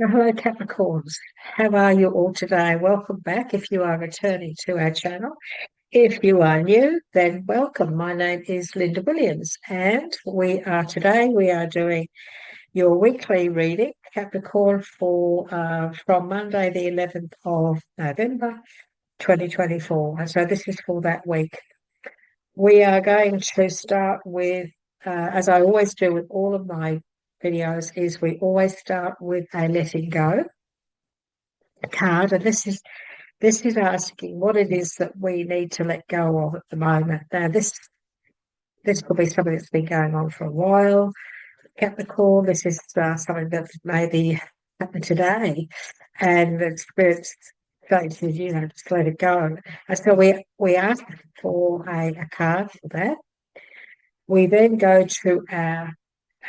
Hello, Capricorns. How are you all today? Welcome back if you are returning to our channel. If you are new, then welcome. My name is Linda Williams, and we are doing your weekly reading, Capricorn, for from Monday, the 11th of November, 2024. And so this is for that week. We are going to start with, as I always do with all of my videos, is we always start with a letting go card, and this is asking what it is that we need to let go of at the moment. Now, this could be something that's been going on for a while, Capricorn. This is something that maybe happened today, and the spirit's saying to you, just let it go. And so we ask for a card for that. We then go to our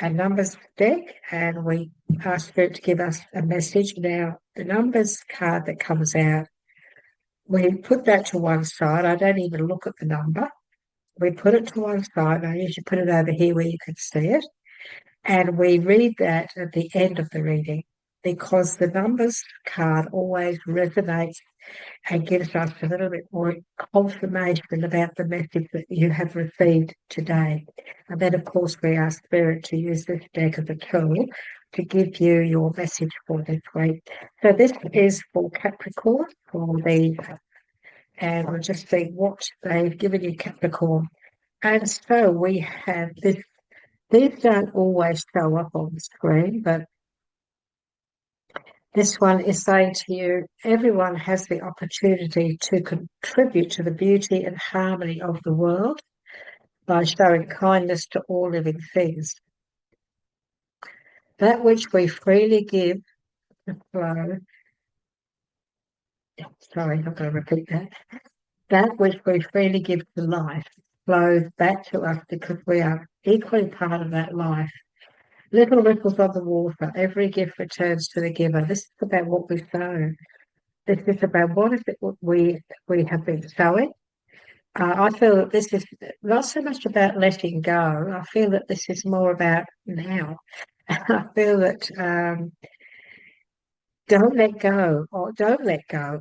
numbers deck, and we ask Spirit to give us a message. Now, the numbers card that comes out, we put that to one side. I don't even look at the number. We put it to one side. I usually put it over here where you can see it. And we read that at the end of the reading, because the numbers card always resonates and gives us a little bit more confirmation about the message that you have received today. And then, of course, we ask Spirit to use this deck as a tool to give you your message for this week. So this is for Capricorn, and we'll just see what they've given you, Capricorn. And so we have this. These don't always show up on the screen, but this one is saying to you, everyone has the opportunity to contribute to the beauty and harmony of the world by showing kindness to all living things. That which we freely give to flow. Sorry, I'm going to repeat that. That which we freely give to life flows back to us because we are equally part of that life. Little ripples on the water, every gift returns to the giver. This is about what we sow. This is about what is it we have been sowing. I feel that this is not so much about letting go. I feel that this is more about now. I feel that don't let go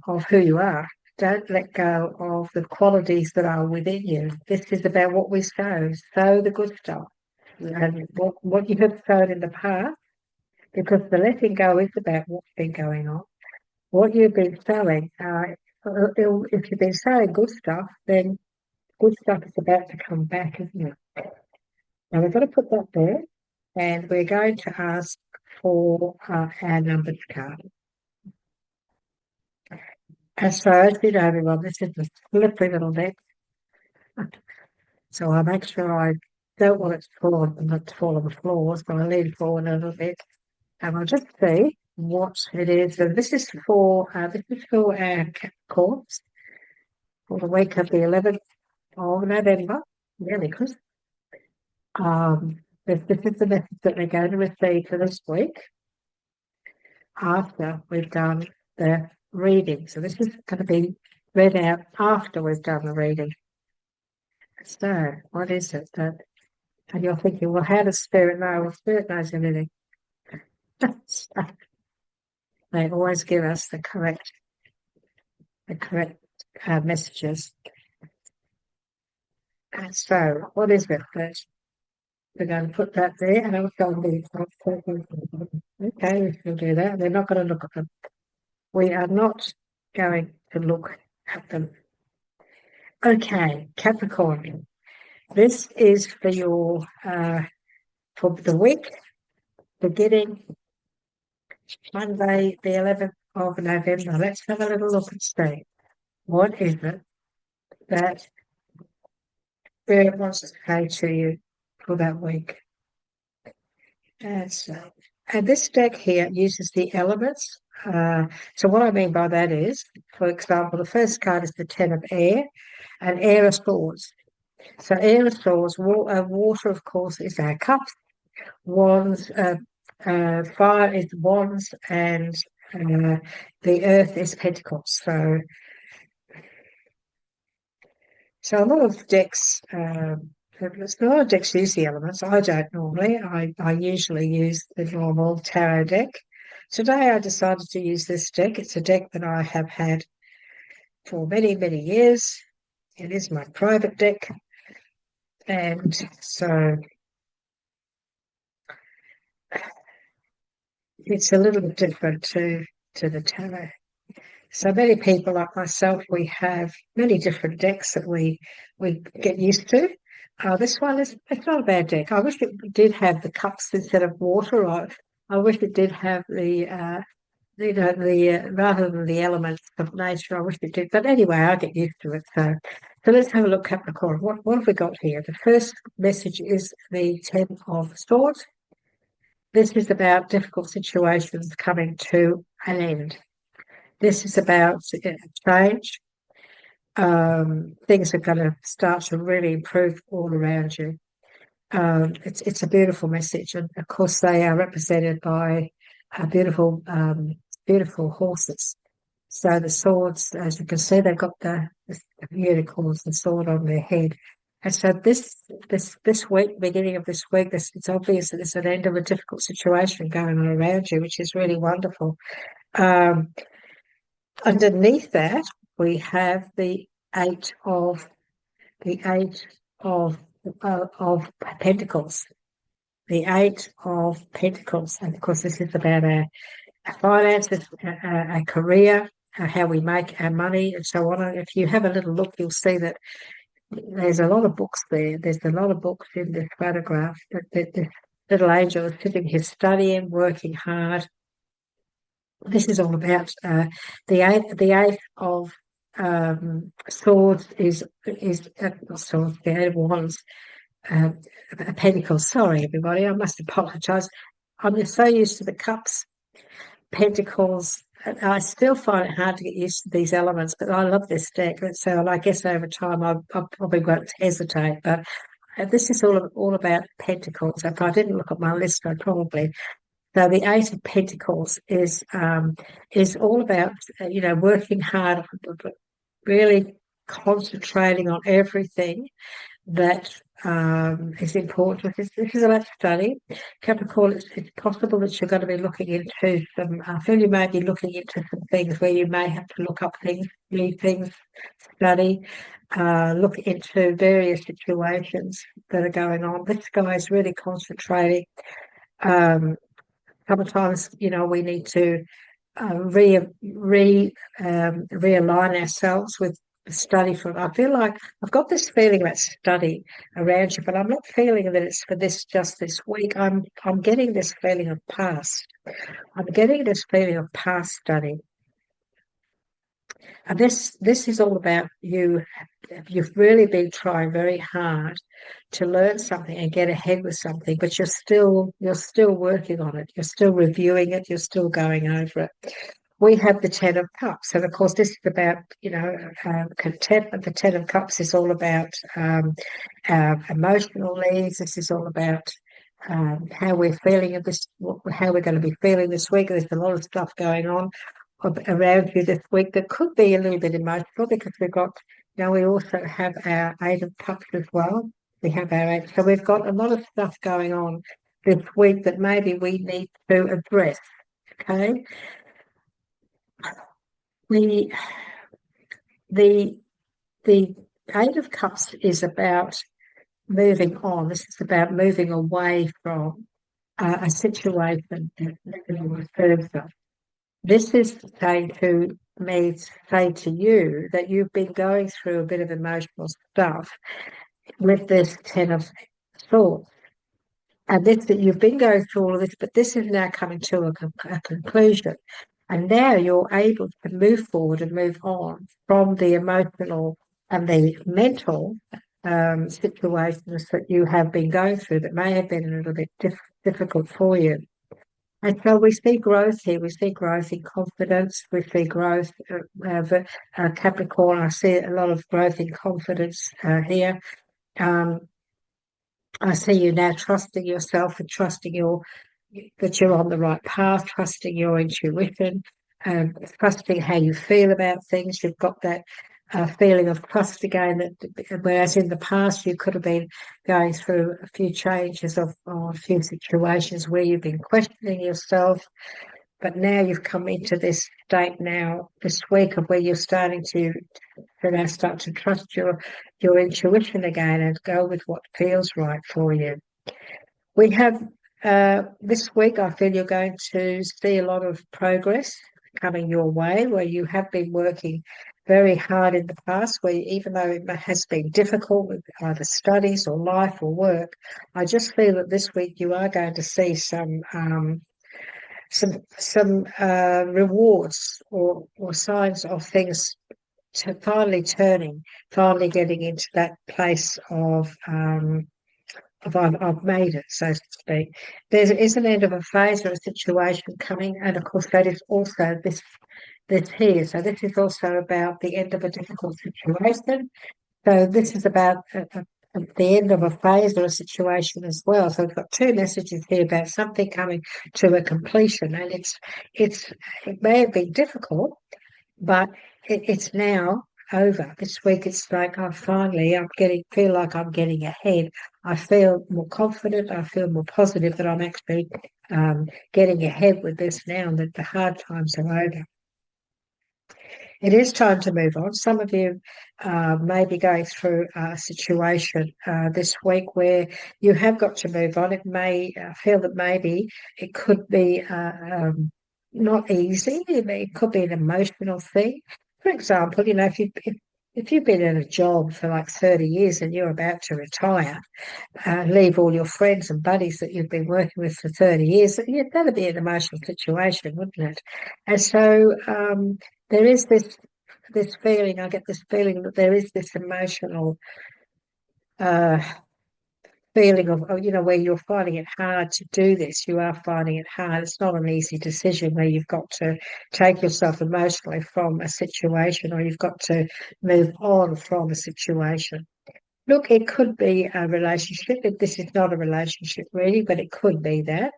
of who you are. Don't let go of the qualities that are within you. This is about what we sow. Sow the good stuff. And what you have sown in the past, because the letting go is about what's been going on. What you've been sowing, if you've been sowing good stuff, then good stuff is about to come back, isn't it? Now we're going to put that there, and we're going to ask for our numbers card. And so, as you know, everyone, this is a slippery little deck. So I make sure I don't want it to fall on the floor, so I lean forward a little bit, and I'll just see what it is. So this is for our Capricorns for the week of the 11th of November. Really good. This is the message that we're going to receive for this week after we've done the reading. So this is going to be read out after we've done the reading. So what is it that, and you're thinking, well, how does Spirit know? Well, Spirit knows everything. They always give us the correct messages. And so what is it that we're going to put that there? And I'll go and do okay, we can do that. We're not going to look at them. We are not going to look at them. Okay, Capricorn. This is for your for the week beginning Monday, the 11th of November. Let's have a little look and see what is it that Spirit wants to say to you for that week. And this deck here uses the elements. So what I mean by that is, for example, the first card is the 10 of air, and air is swords. So air is swords. Water, of course, is our cups. Wands, fire is wands, and the earth is pentacles. So a lot of decks, a lot of decks use the elements. I don't normally. I usually use the normal tarot deck. Today I decided to use this deck. It's a deck that I have had for many, many years. It is my private deck. And so it's a little bit different to the tarot. So many people like myself, we have many different decks that we get used to. This one is it's not a bad deck. I wish it did have the cups instead of water. I wish it did have the rather than the elements of nature. I wish it did, but anyway, I get used to it. So let's have a look, Capricorn. What have we got here? The first message is the Ten of Swords. This is about difficult situations coming to an end. This is about change. Things are going to start to really improve all around you. It's a beautiful message, and of course they are represented by beautiful beautiful horses. So the swords, as you can see, they've got the unicorns, the sword on their head. And so this week, beginning of this week, it's obvious that there's an end of a difficult situation going on around you, which is really wonderful. Underneath that, we have the eight of Pentacles. The Eight of Pentacles, and of course, this is about our finances, our career, how we make our money, and so on. And if you have a little look, you'll see that there's a lot of books there. There's a lot of books in this photograph. The little angel is sitting here studying, working hard. This is all about the eight of swords is not swords, the eight of wands, pentacles. Sorry, everybody, I must apologise. I'm just so used to the cups, pentacles. I still find it hard to get used to these elements, but I love this deck. So I guess over time I probably won't hesitate. But this is all about pentacles. If I didn't look at my list, I'd probably. So the Eight of Pentacles is all about working hard, really concentrating on everything that is important. This is about study. Capricorn, it's possible that you're going to be looking into some, I feel you may be looking into some things where you may have to look up things, read things, study, look into various situations that are going on. This guy is really concentrating. Sometimes, we need to realign ourselves with study for. I feel like I've got this feeling about study around you, but I'm not feeling that it's for just this week. I'm getting this feeling of past. I'm getting this feeling of past study. And this is all about you. You've really been trying very hard to learn something and get ahead with something, but you're still working on it. You're still reviewing it. You're still going over it. We have the Ten of Cups, and of course, this is about contentment. The Ten of Cups is all about our emotional needs. This is all about how we're feeling at this, how we're going to be feeling this week. There's a lot of stuff going on around you this week that could be a little bit emotional because we've got, we also have our Eight of Cups as well. We have our eight. So we've got a lot of stuff going on this week that maybe we need to address. Okay. The Eight of Cups is about moving on. This is about moving away from a situation that really serves us. This is saying to me, say to you that you've been going through a bit of emotional stuff with this Ten of Swords. And this that you've been going through all of this, but this is now coming to a conclusion. And now you're able to move forward and move on from the emotional and the mental situations that you have been going through that may have been a little bit difficult for you. And so we see growth here. We see growth in confidence. We see growth, Capricorn. I see a lot of growth in confidence here. I see you now trusting yourself and trusting that you're on the right path, trusting your intuition, trusting how you feel about things. You've got that feeling of trust again, that whereas in the past you could have been going through a few changes of a few situations where you've been questioning yourself. but now you've come into this state now this week of where you're starting to now start to trust your intuition again and go with what feels right for you. We have this week, I feel you're going to see a lot of progress coming your way, where you have been working very hard in the past, where even though it has been difficult with either studies or life or work, I just feel that this week you are going to see some rewards or signs of things to finally getting into that place of I've made it, so to speak. There is an end of a phase or a situation coming, and of course that is also this here. So this is also about the end of a difficult situation. So this is about the end of a phase or a situation as well. So we've got two messages here about something coming to a completion, and it may have been difficult, but it's now over. This week it's like feel like I'm getting ahead. I feel more confident. I feel more positive that I'm actually getting ahead with this now, and that the hard times are over. It is time to move on. Some of you may be going through a situation this week where you have got to move on. It may feel that maybe it could be not easy. It could be an emotional thing. For example, if you've been in a job for like 30 years and you're about to retire, leave all your friends and buddies that you've been working with for 30 years, yeah, that'd be an emotional situation, wouldn't it? And so there is this feeling, I get this feeling that there is this emotional uh, feeling of, where you're finding it hard to do this. You are finding it hard. It's not an easy decision where you've got to take yourself emotionally from a situation, or you've got to move on from a situation. Look, it could be a relationship. This is not a relationship really, but it could be that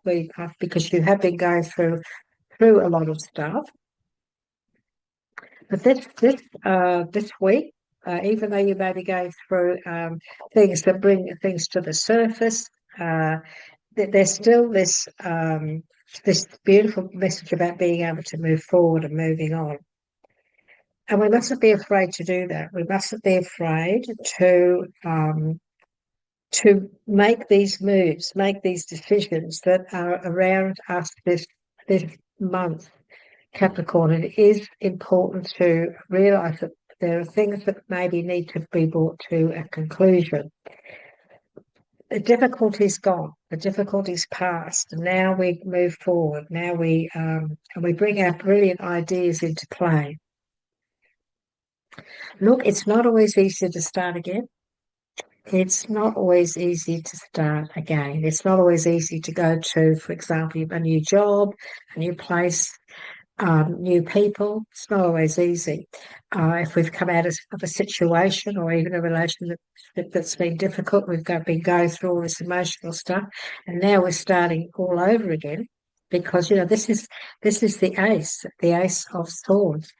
because you have been going through a lot of stuff. But this week, even though you may be going through things that bring things to the surface, there's still this beautiful message about being able to move forward and moving on. And we mustn't be afraid to do that. We mustn't be afraid to make these moves, make these decisions that are around us this month, Capricorn. It is important to realise that there are things that maybe need to be brought to a conclusion. The difficulty's gone. The difficulty's past. And now we move forward. Now and we bring our brilliant ideas into play. Look, it's not always easy to start again. It's not always easy to start again. It's not always easy to go to, for example, a new job, a new place, new people. It's not always easy. If we've come out of a situation or even a relationship that's been difficult, been going through all this emotional stuff, and now we're starting all over again because this is the ace of swords,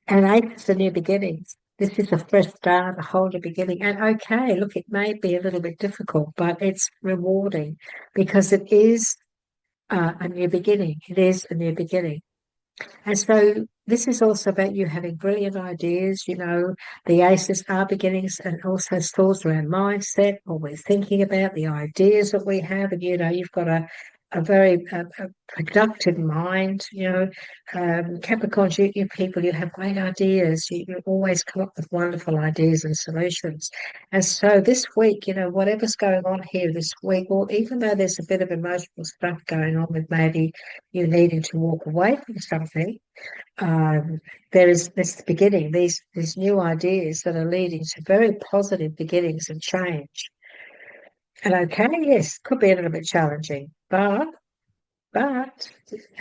and ace is the new beginnings. This is a fresh start, a whole new beginning. And okay, look, it may be a little bit difficult, but it's rewarding because it is a new beginning. It is a new beginning. And so this is also about you having brilliant ideas. The aces are beginnings, and also thoughts around mindset, what we're thinking about, the ideas that we have. And, you've got a very productive mind. Capricorns, you people, you have great ideas. You always come up with wonderful ideas and solutions. And so this week, whatever's going on here this week, or even though there's a bit of emotional stuff going on with maybe you needing to walk away from something, there is this beginning, these new ideas that are leading to very positive beginnings and change. And okay, yes, could be a little bit challenging, but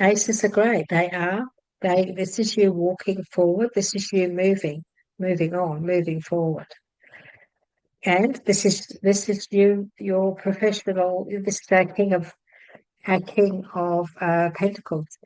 aces are great. This is you walking forward. This is you moving on, moving forward. And this is your professional. This is our king of pentacles.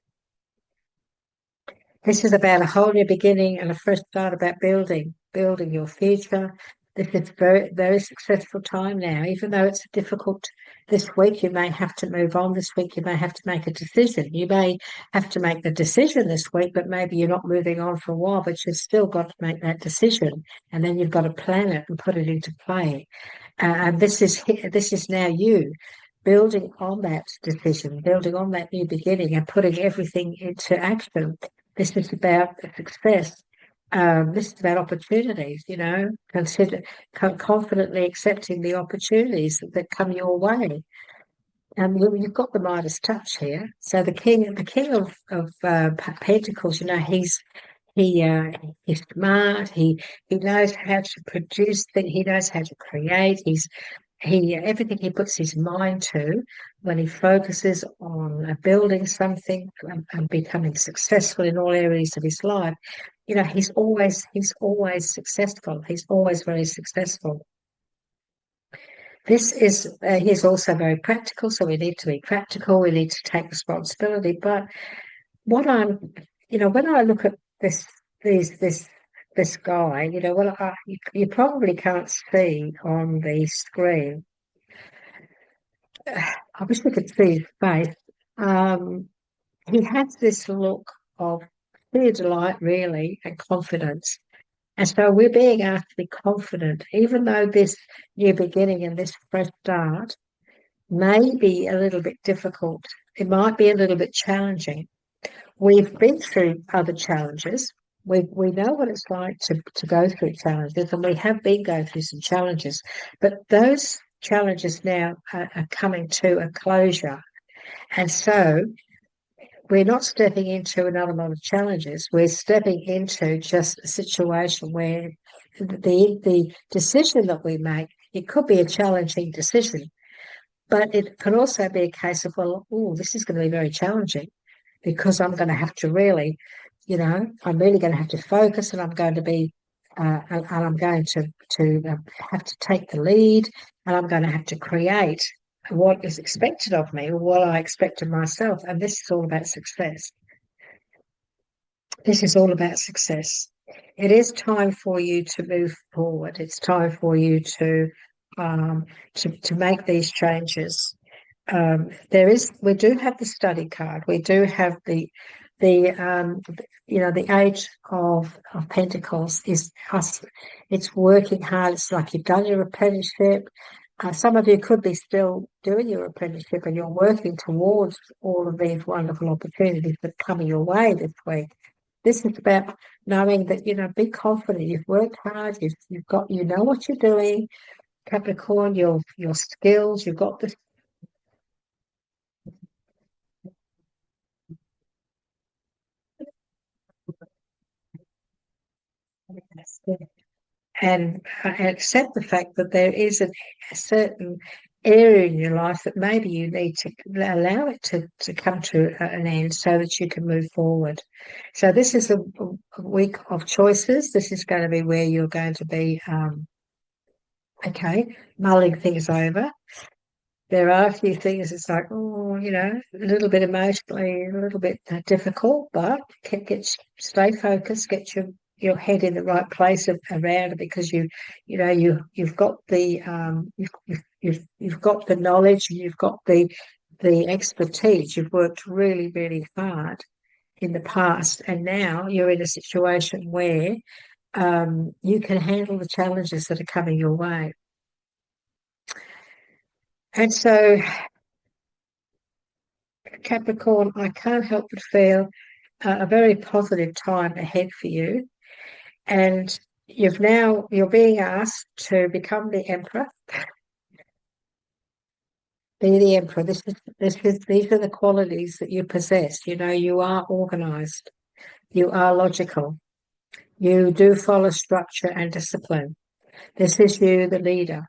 This is about a whole new beginning and a fresh start, about building your future, This is very, very successful time now. Even though it's difficult this week, you may have to move on this week. You may have to make a decision. You may have to make the decision this week, but maybe you're not moving on for a while, but you've still got to make that decision. And then you've got to plan it and put it into play. And this is now you building on that decision, building on that new beginning and putting everything into action. This is about success. This is about opportunities, confidently accepting the opportunities that come your way. And you've got the Midas touch here. So the king of Pentacles, he's smart. He knows how to produce things. He knows how to create. He everything he puts his mind to, when he focuses on building something and becoming successful in all areas of his life, he's always successful. He's always very successful. He's also very practical, so we need to be practical. We need to take responsibility. But what when I look at these this guy, you probably can't see on the screen. I wish we could see his face. He has this look of sheer delight, really, and confidence. And so we're being asked to be confident, even though this new beginning and this fresh start may be a little bit difficult. It might be a little bit challenging. We've been through other challenges. We know what it's like to go through challenges, and we have been going through some challenges. But those challenges now are coming to a closure. And so we're not stepping into another lot of challenges. We're stepping into just a situation where the decision that we make, it could be a challenging decision, but it could also be a case of, well, oh, this is going to be very challenging because I'm going to have to really, I'm really going to have to focus, and I'm going to be, and I'm going to have to take the lead, and I'm going to have to create what is expected of me, or what I expect of myself. And this is all about success. This is all about success. It is time for you to move forward. It's time for you to make these changes. We do have the study card. We do have the age of Pentacles is us. It's working hard. It's like you've done your apprenticeship. Some of you could be still doing your apprenticeship, and you're working towards all of these wonderful opportunities that come your way this week. This is about knowing that, be confident. You've worked hard. You know what you're doing, Capricorn. Your skills. You've got this. And accept the fact that there is a certain area in your life that maybe you need to allow it to come to an end so that you can move forward. So this is a week of choices. This is going to be where you're going to be, mulling things over. There are a few things it's like, a little bit emotionally, a little bit difficult, but stay focused, get your head in the right place around it, because you've got the you've got the knowledge, you've got the expertise. You've worked really, really hard in the past, and now you're in a situation where you can handle the challenges that are coming your way. And so, Capricorn, I can't help but feel a very positive time ahead for you. And you're being asked to become the emperor. Be the emperor. These are the qualities that you possess. You are organized. You are logical. You do follow structure and discipline. This is you, the leader.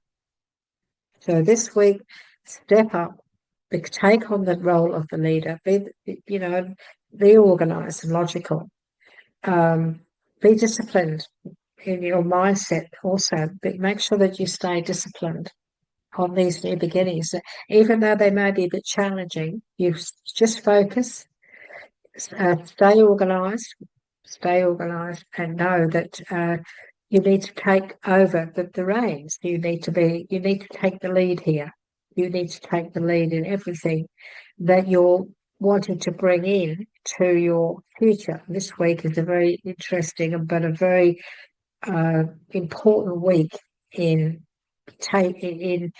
So this week, step up, take on the role of the leader. Be organized and logical. Be disciplined in your mindset also, but make sure that you stay disciplined on these new beginnings. Even though they may be a bit challenging, you just focus, stay organized, and know that You need to take over the reins. You need to take the lead here. You need to take the lead in everything that you're wanting to bring in to your future. This week is a very interesting but a very important week in taking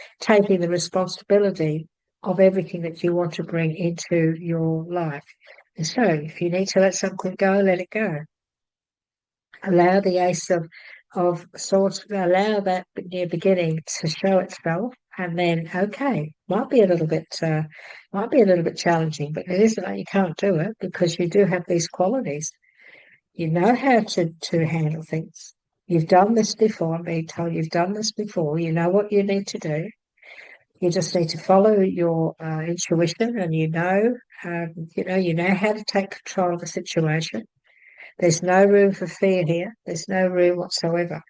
the responsibility of everything that you want to bring into your life. And so, if you need to let something go, let it go. Allow the Ace of Swords, allow that near beginning to show itself, and then okay, might be a little bit challenging, but it isn't like you can't do it because you do have these qualities. You know how to handle things. You've done this before. I'm being told you've done this before. You know what you need to do. You just need to follow your intuition, and you know how to take control of the situation. There's no room for fear here. There's no room whatsoever.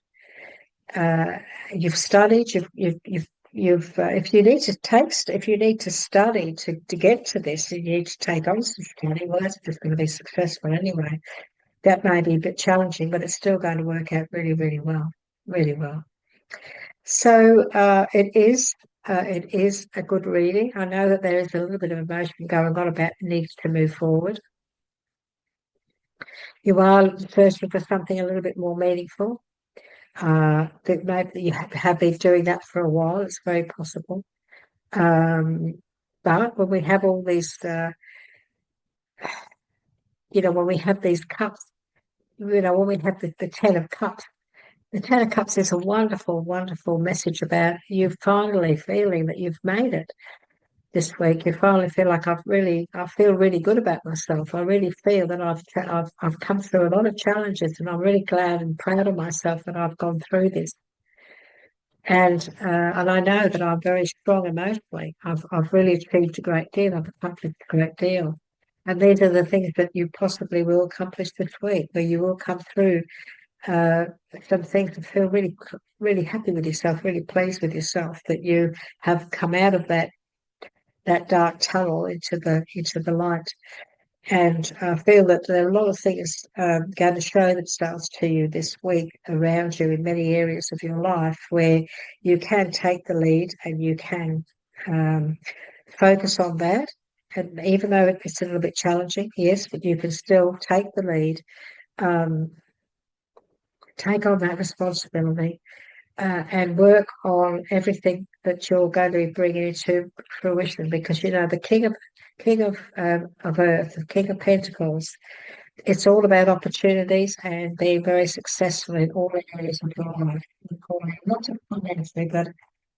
You've studied. If you need to study to get to this, you need to take on some study. Well, that's just going to be successful anyway. That may be a bit challenging, but it's still going to work out really, really well, really well. So it is a good reading. I know that there is a little bit of emotion going on about the need to move forward. You are searching for something a little bit more meaningful. That maybe you have been doing that for a while. It's very possible. But when we have all these, when we have these cups, when we have the Ten of Cups, the Ten of Cups is a wonderful, wonderful message about you finally feeling that you've made it this week. You finally feel like I feel really good about myself. I really feel that I've come through a lot of challenges, and I'm really glad and proud of myself that I've gone through this. And I know that I'm very strong emotionally. I've really achieved a great deal. I've accomplished a great deal. And these are the things that you possibly will accomplish this week, where you will come through some things and feel really, really happy with yourself, really pleased with yourself that you have come out of that dark tunnel into the light. And I feel that there are a lot of things going to show themselves to you this week around you in many areas of your life where you can take the lead and you can focus on that. And even though it's a little bit challenging, yes, but you can still take the lead, take on that responsibility, and work on everything that you're going to be bringing into fruition. Because the King of Earth, the King of Pentacles, it's all about opportunities and being very successful in all areas of your life, not just financially, but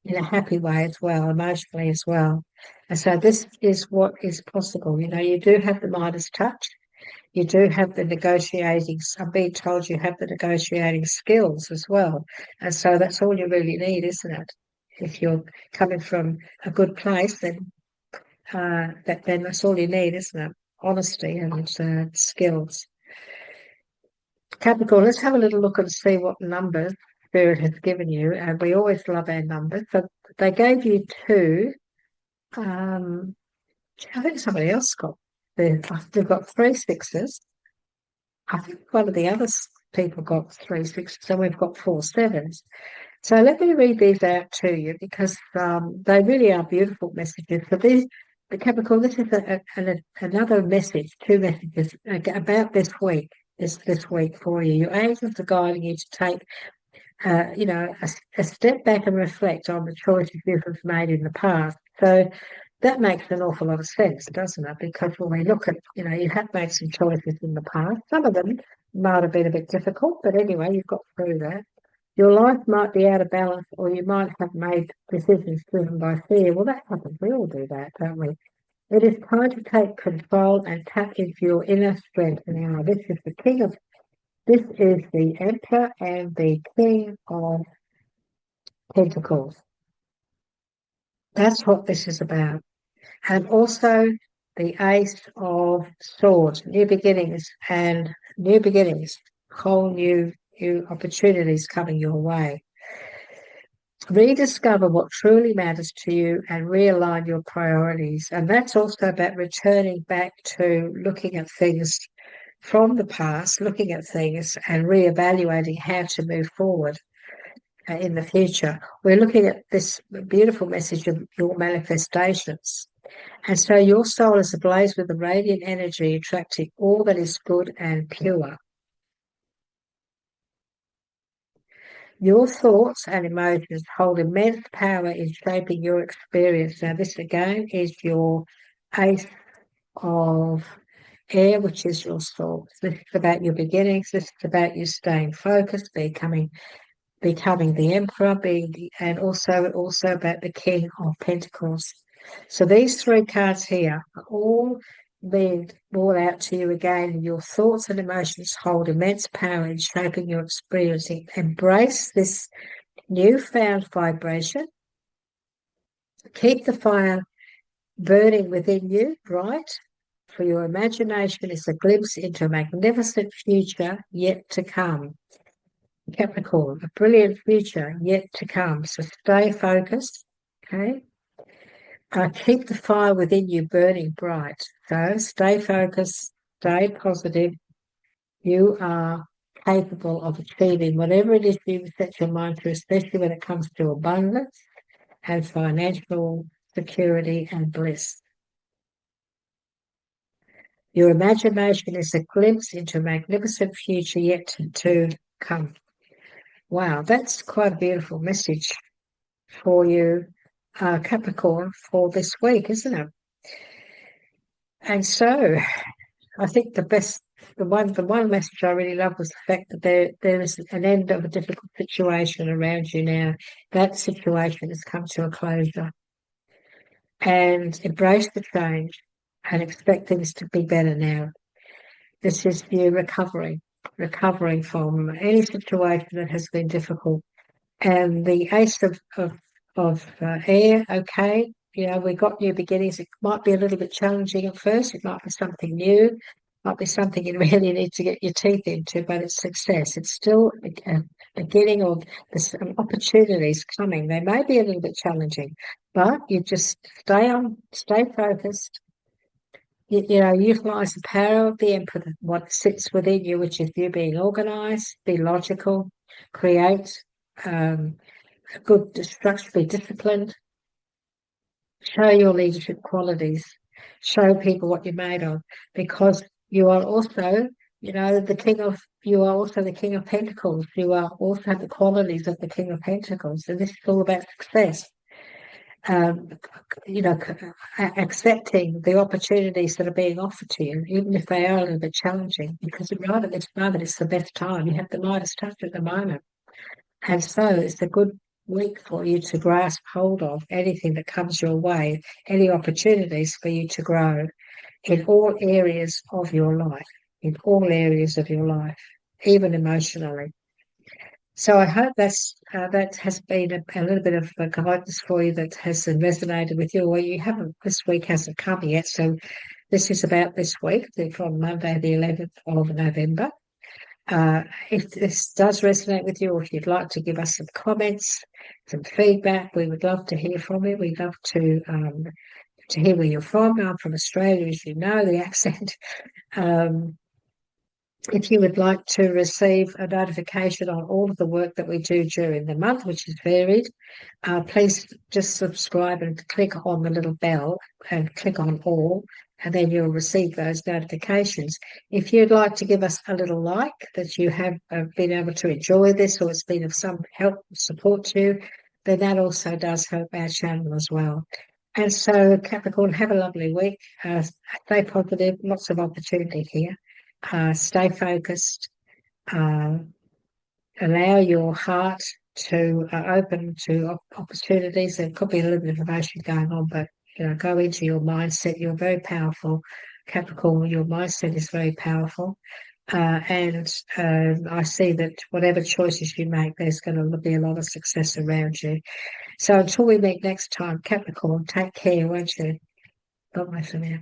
in a happy way as well, emotionally as well. And so this is what is possible. You do have the Midas touch. You do have the negotiating. I'm being told you have the negotiating skills as well. And so that's all you really need, isn't it? If you're coming from a good place, then then that's all you need, isn't it? Honesty and skills. Capricorn, let's have a little look and see what numbers Spirit has given you. And we always love our numbers. So they gave you two. I think somebody else they've got 3 6s. I think one of the other people got 3 6s, so we've got 4 7s. So let me read these out to you because they really are beautiful messages. So the Capricorn, this is another message, 2 messages about this week. This week for you. Your angels are guiding you to take, a step back and reflect on the choices you have made in the past. So that makes an awful lot of sense, doesn't it? Because when we look at, you have made some choices in the past. Some of them might have been a bit difficult, but anyway, you've got through that. Your life might be out of balance, or you might have made decisions driven by fear. Well, that happens. We all do that, don't we? It is time to take control and tap into your inner strength now. This is the Emperor and the King of Pentacles. That's what this is about. And also the Ace of Swords, new beginnings, whole new opportunities coming your way. Rediscover what truly matters to you and realign your priorities. And that's also about returning back to looking at things from the past, looking at things and reevaluating how to move forward in the future. We're looking at this beautiful message of your manifestations. And so your soul is ablaze with a radiant energy, attracting all that is good and pure. Your thoughts and emotions hold immense power in shaping your experience. Now, this again is your ace of air, which is your soul. This is about your beginnings. This is about you staying focused, becoming the emperor, and also about the king of pentacles. So these three cards here are all being brought out to you again. Your thoughts and emotions hold immense power in shaping your experience. Embrace this newfound vibration. Keep the fire burning within you, bright, for your imagination is a glimpse into a magnificent future yet to come. Capricorn, a brilliant future yet to come. So stay focused, okay? Keep the fire within you burning bright. So stay focused, stay positive. You are capable of achieving whatever it is you set your mind to, especially when it comes to abundance and financial security and bliss. Your imagination is a glimpse into a magnificent future yet to come. Wow, that's quite a beautiful message for you, Capricorn, for this week, isn't it? And so I think the one message I really love was the fact that there is an end of a difficult situation around you now. That situation has come to a closure. And embrace the change and expect things to be better now. This is you recovering from any situation that has been difficult. And the ace of air, okay, we got new beginnings. It might be a little bit challenging at first. It might be something new, might be something you really need to get your teeth into, but it's success. It's still a beginning of some opportunities coming. They may be a little bit challenging, but you just stay focused. Utilize the power of the emperor, what sits within you, which is you being organized, be logical, create a good structure, be disciplined, show your leadership qualities, show people what you're made of, because you are also, you are also the King of Pentacles. You are also the qualities of the King of Pentacles, and this is all about success. Accepting the opportunities that are being offered to you, even if they are a little bit challenging, because right at this moment it's the best time. You have the Midas touch at the moment. And so it's a good week for you to grasp hold of anything that comes your way, any opportunities for you to grow in all areas of your life, even emotionally. So I hope that has been a little bit of guidance for you that has resonated with you. Well, this week hasn't come yet, so this is about this week, from Monday the 11th of November. If this does resonate with you, or if you'd like to give us some comments, some feedback, we would love to hear from you. We'd love to hear where you're from. I'm from Australia, as you know, the accent. If you would like to receive a notification on all of the work that we do during the month, which is varied, please just subscribe and click on the little bell and click on all, and then you'll receive those notifications. If you'd like to give us a little like that you have been able to enjoy this, or it's been of some help, support to you, then that also does help our channel as well. And so, Capricorn, have a lovely week. Stay positive, lots of opportunity here. Stay focused. Allow your heart to open to opportunities. There could be a little bit of emotion going on, but go into your mindset. You're very powerful, Capricorn. Your mindset is very powerful, and I see that whatever choices you make, there's going to be a lot of success around you. So until we meet next time, Capricorn, take care, won't you? Bye for now.